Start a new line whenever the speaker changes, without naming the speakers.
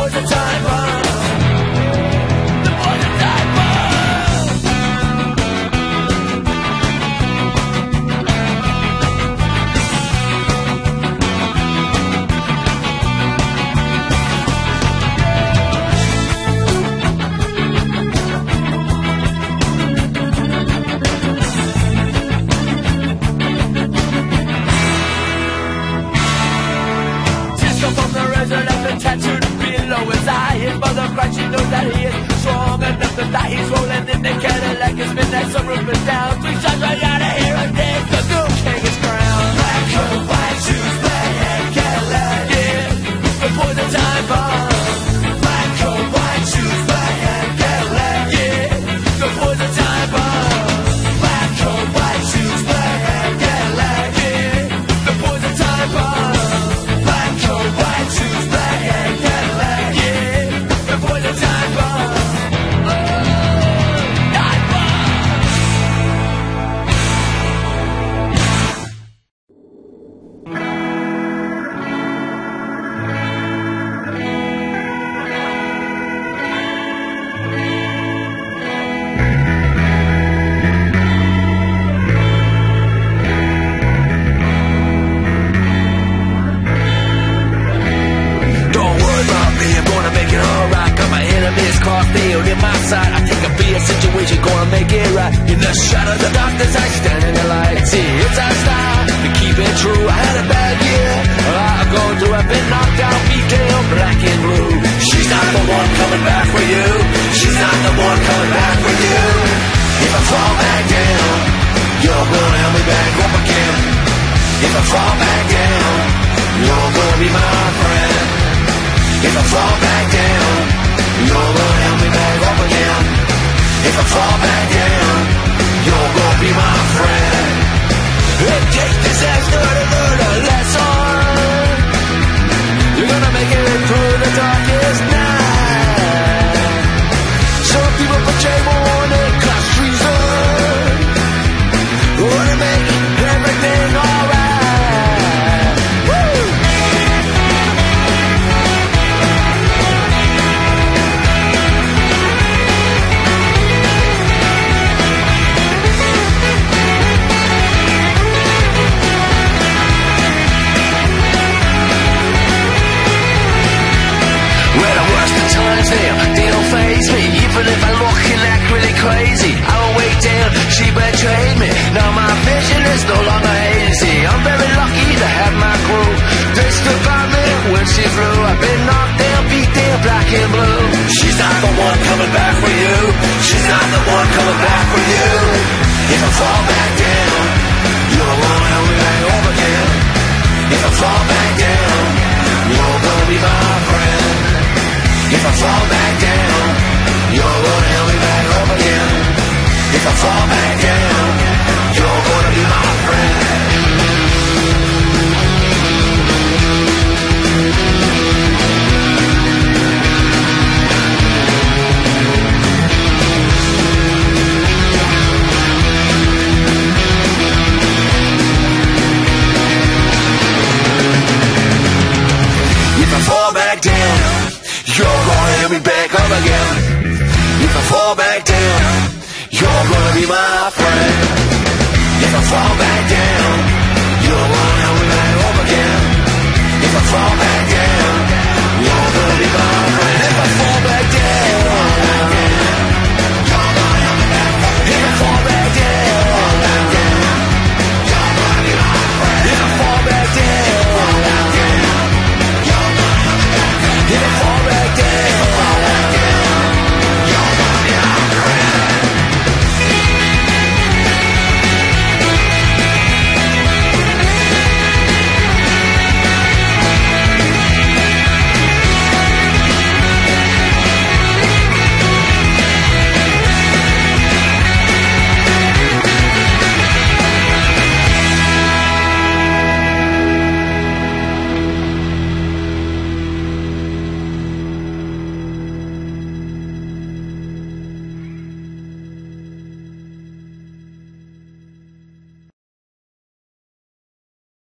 poison time bomb. The poison time bomb. Tattooed below his eye, his mother cries, she knows that he is strong enough to die. He's rolling in the Cadillac, his midnight sunroof is down. 3 shots right out of here and takes the new king his crown. Black coat, white shoes, black hat, Cadillac, yeah, the poison time bomb. Black coat, white shoes, black hat, Cadillac, yeah, the poison time bomb. Black coat, white shoes, black hat, Cadillac, yeah, the poison time bomb. Black coat, white shoes, black hat, Cadillac, yeah, the poison time bomb. Time bomb. Don't worry about me, I'm gonna make it alright. Got my enemies crossed field in my sight. I think I'll be a situation, gonna make it right. In the shadow of the darkness, I stand in the light. See, it's our style to keep it true. I had a bad year, a lot of going through. I've been knocked out, beat down, black and blue. She's not the one coming back for you. She's not the one coming back for you. If I fall back down, you're gonna help me back up again. If I fall back down, you're gonna be my friend. If I fall back down, you're gonna help me back up again. If I fall back down, you're gonna be my friend. It takes disaster to learn a lesson. You're gonna make it through the darkest night. Some people portray warning, class treason. Wanna make everything alright. Woo! Well, the worst of times they don't faze me. Even if I'm looking like really crazy, I don't wait down, she betrayed me. Now my vision is no longer hazy. I'm very lucky to have my crew. They stood by me when she flew. I've been knocked down, beat down, black and blue. She's not the one coming back for you. She's not the one coming back for you. If I fall back down, you're gonna help me back up again. If I fall back down, you're gonna be my friend. If I fall back down, you're gonna help me back up again. If I fall back down, you're gonna be my friend. If I fall back down, you're gonna help me back up again. If I fall back down, you're gonna be my friend. If I fall back down, you're gonna help me back up again. If I fall back down,